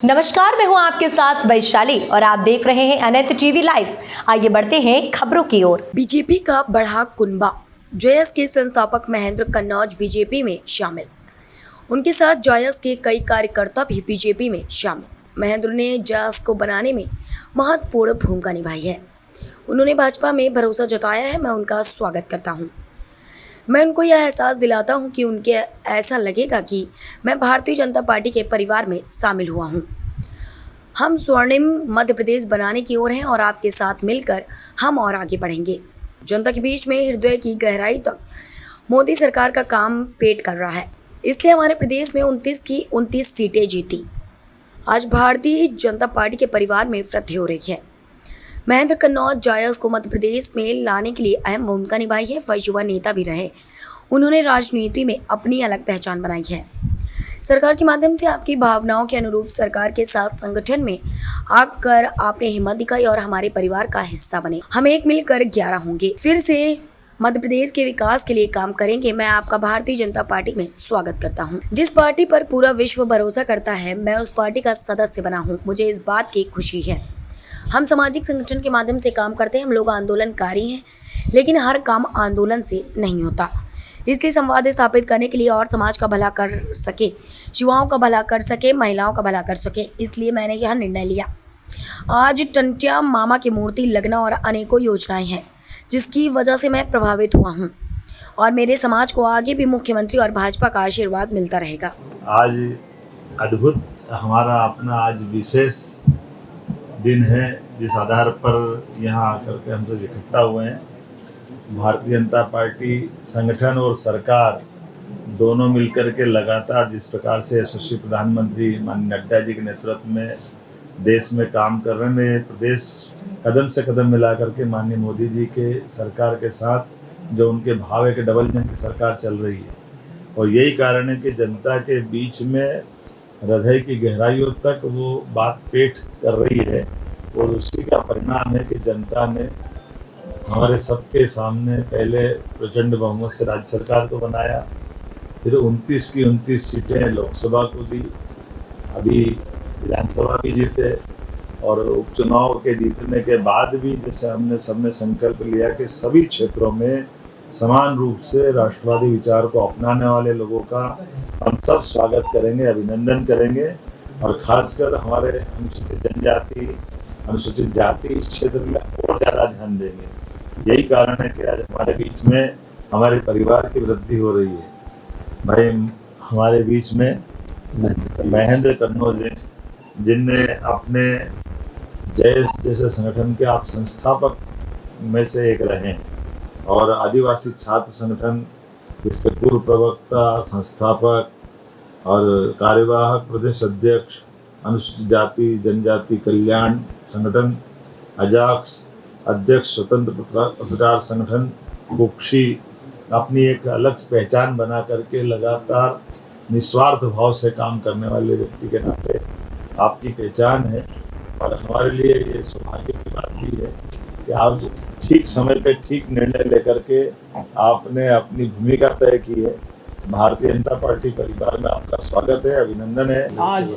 नमस्कार, मैं हूं आपके साथ वैशाली और आप देख रहे हैं अनंत टीवी लाइव। आइए बढ़ते हैं खबरों की ओर। बीजेपी का बढ़ा कुनबा। जॉयस के संस्थापक महेंद्र कन्नौज बीजेपी में शामिल। उनके साथ जॉयस के कई कार्यकर्ता भी बीजेपी में शामिल। महेंद्र ने जॉयस को बनाने में महत्वपूर्ण भूमिका निभाई है। उन्होंने भाजपा में भरोसा जताया है। मैं उनका स्वागत करता हूं। मैं उनको यह एहसास दिलाता हूं कि उनके ऐसा लगेगा कि मैं भारतीय जनता पार्टी के परिवार में शामिल हुआ हूं। हम स्वर्णिम मध्य प्रदेश बनाने की ओर हैं और आपके साथ मिलकर हम और आगे बढ़ेंगे। जनता के बीच में हृदय की गहराई तक मोदी सरकार का काम पेट कर रहा है, इसलिए हमारे प्रदेश में 29 की 29 सीटें जीती। आज भारतीय जनता पार्टी के परिवार में वृद्धि हो रही है। महेंद्र कन्नौज जॉयस को मध्य प्रदेश में लाने के लिए अहम भूमिका निभाई है। वह युवा नेता भी रहे। उन्होंने राजनीति में अपनी अलग पहचान बनाई है। सरकार के माध्यम से आपकी भावनाओं के अनुरूप सरकार के साथ संगठन में आकर आपने हिम्मत दिखाई और हमारे परिवार का हिस्सा बने। हम एक मिलकर 11 होंगे, फिर से मध्य प्रदेश के विकास के लिए काम करेंगे। मैं आपका भारतीय जनता पार्टी में स्वागत करता हूं। जिस पार्टी पर पूरा विश्व भरोसा करता है, मैं उस पार्टी का सदस्य बना हूं। मुझे इस बात की खुशी है। हम सामाजिक संगठन के माध्यम से काम करते हैं। हम लोग आंदोलनकारी हैं, लेकिन हर काम आंदोलन से नहीं होता। इसलिए संवाद स्थापित करने के लिए और समाज का भला कर सके, युवाओं का भला कर सके, महिलाओं का भला कर सके, इसलिए मैंने यह निर्णय लिया। आज टंटिया मामा की मूर्ति लगना और अनेकों योजनाएं हैं, जिसकी वजह से मैं प्रभावित हुआ हूं और मेरे समाज को आगे भी मुख्यमंत्री और भाजपा का आशीर्वाद मिलता रहेगा। आज अद्भुत हमारा अपना आज विशेष दिन है, जिस आधार पर यहाँ आकर के हम सब इकट्ठा हुए हैं। भारतीय जनता पार्टी संगठन और सरकार दोनों मिलकर के लगातार जिस प्रकार से यशस्वी प्रधानमंत्री माननीय नड्डा जी के नेतृत्व में देश में काम कर रहे हैं, प्रदेश कदम से कदम मिला करके माननीय मोदी जी के सरकार के साथ जो उनके भाव है कि डबल इंजन की सरकार चल रही है। और यही कारण है कि जनता के बीच में हृदय की गहराइयों तक वो बात पेट कर रही है और उसी का परिणाम है कि जनता ने हमारे सबके सामने पहले प्रचंड बहुमत से राज्य सरकार को बनाया, फिर 29 की 29 सीटें लोकसभा को दी, अभी विधानसभा भी जीते और उपचुनाव के जीतने के बाद भी जैसे हमने सबने संकल्प लिया कि सभी क्षेत्रों में समान रूप से राष्ट्रवादी विचार को अपनाने वाले लोगों का हम सब स्वागत करेंगे, अभिनंदन करेंगे और खासकर हमारे अनुसूचित जनजाति, अनुसूचित जाति इस क्षेत्र में और ज़्यादा ध्यान देंगे। यही कारण है कि आज हमारे बीच में हमारे परिवार की वृद्धि हो रही है। भाई हमारे बीच में महेंद्र कन्नौज जिनने अपने जॉयस जैसे संगठन के आप संस्थापक में से एक रहे हैं और आदिवासी छात्र संगठन जिसके पूर्व प्रवक्ता, संस्थापक और कार्यवाहक प्रदेश अध्यक्ष, अनुसूचित जाति जनजाति कल्याण संगठन अजाक्स अध्यक्ष, स्वतंत्र पत्रकार संगठन कुक्षी, अपनी एक अलग पहचान बना करके लगातार निस्वार्थ भाव से काम करने वाले व्यक्ति के नाते आपकी पहचान है। और हमारे लिए ये सौभाग्य की बात भी है कि आप ठीक समय पे ठीक निर्णय लेकर के आपने अपनी भूमिका तय की है। भारतीय जनता पार्टी परिवार में आपका स्वागत है, अभिनंदन है। आज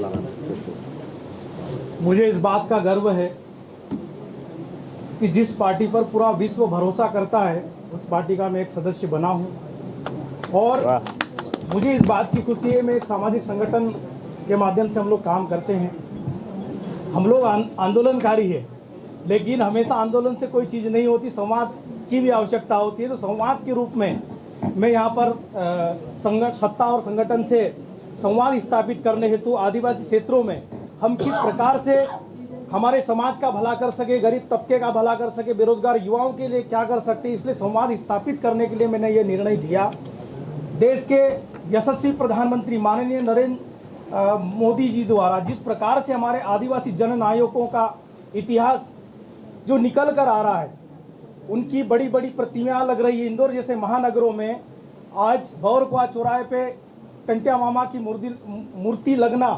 मुझे इस बात का गर्व है कि जिस पार्टी पर पूरा विश्व भरोसा करता है, उस पार्टी का मैं एक सदस्य बना हूं और मुझे इस बात की खुशी है, मैं एक सामाजिक संगठन के माध्यम से हम लोग काम करते हैं। हम लोग आंदोलनकारी है, लेकिन हमेशा आंदोलन से कोई चीज़ नहीं होती, संवाद की भी आवश्यकता होती है। तो संवाद के रूप में मैं यहाँ पर सत्ता और संगठन से संवाद स्थापित करने हेतु आदिवासी क्षेत्रों में हम किस प्रकार से हमारे समाज का भला कर सके, गरीब तबके का भला कर सके, बेरोजगार युवाओं के लिए क्या कर सकते, इसलिए संवाद स्थापित करने के लिए मैंने ये निर्णय दिया। देश के यशस्वी प्रधानमंत्री माननीय नरेंद्र मोदी जी द्वारा जिस प्रकार से हमारे आदिवासी जननायकों का इतिहास जो निकल कर आ रहा है, उनकी बड़ी बड़ी प्रतिमाएं लग रही है। इंदौर जैसे महानगरों में आज भौरकुआ चौराहे पे टंटिया मामा की मूर्ति लगना,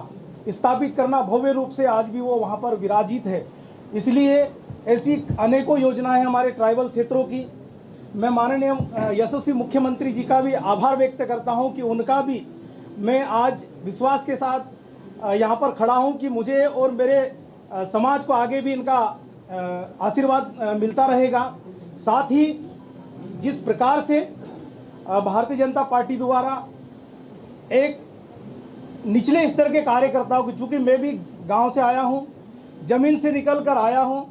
स्थापित करना भव्य रूप से आज भी वो वहाँ पर विराजित है। इसलिए ऐसी अनेकों योजनाएं हमारे ट्राइबल क्षेत्रों की। मैं माननीय यशस्वी मुख्यमंत्री जी का भी आभार व्यक्त करता हूं कि उनका भी मैं आज विश्वास के साथ यहाँ पर खड़ा हूँ कि मुझे और मेरे समाज को आगे भी इनका आशीर्वाद मिलता रहेगा। साथ ही जिस प्रकार से भारतीय जनता पार्टी द्वारा एक निचले स्तर के कार्यकर्ताओं को, चूँकि मैं भी गांव से आया हूं, ज़मीन से निकल कर आया हूं,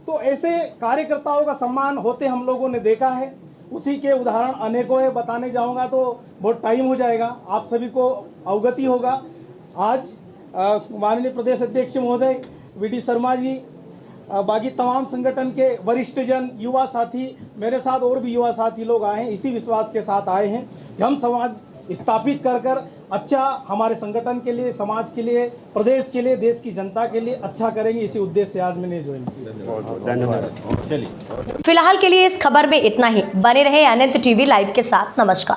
तो ऐसे कार्यकर्ताओं का सम्मान होते हम लोगों ने देखा है। उसी के उदाहरण अनेकों है, बताने जाऊंगा तो बहुत टाइम हो जाएगा, आप सभी को अवगति होगा। आज माननीय प्रदेश अध्यक्ष महोदय वीडी शर्मा जी, बाकी तमाम संगठन के वरिष्ठ जन, युवा साथी, मेरे साथ और भी युवा साथी लोग आए हैं, इसी विश्वास के साथ आए हैं कि हम समाज स्थापित कर अच्छा हमारे संगठन के लिए, समाज के लिए, प्रदेश के लिए, देश की जनता के लिए अच्छा करेंगे। इसी उद्देश्य से आज मैंने ज्वाइन किया। धन्यवाद। फिलहाल के लिए इस खबर में इतना ही। बने रहे अनंत टीवी लाइव के साथ। नमस्कार।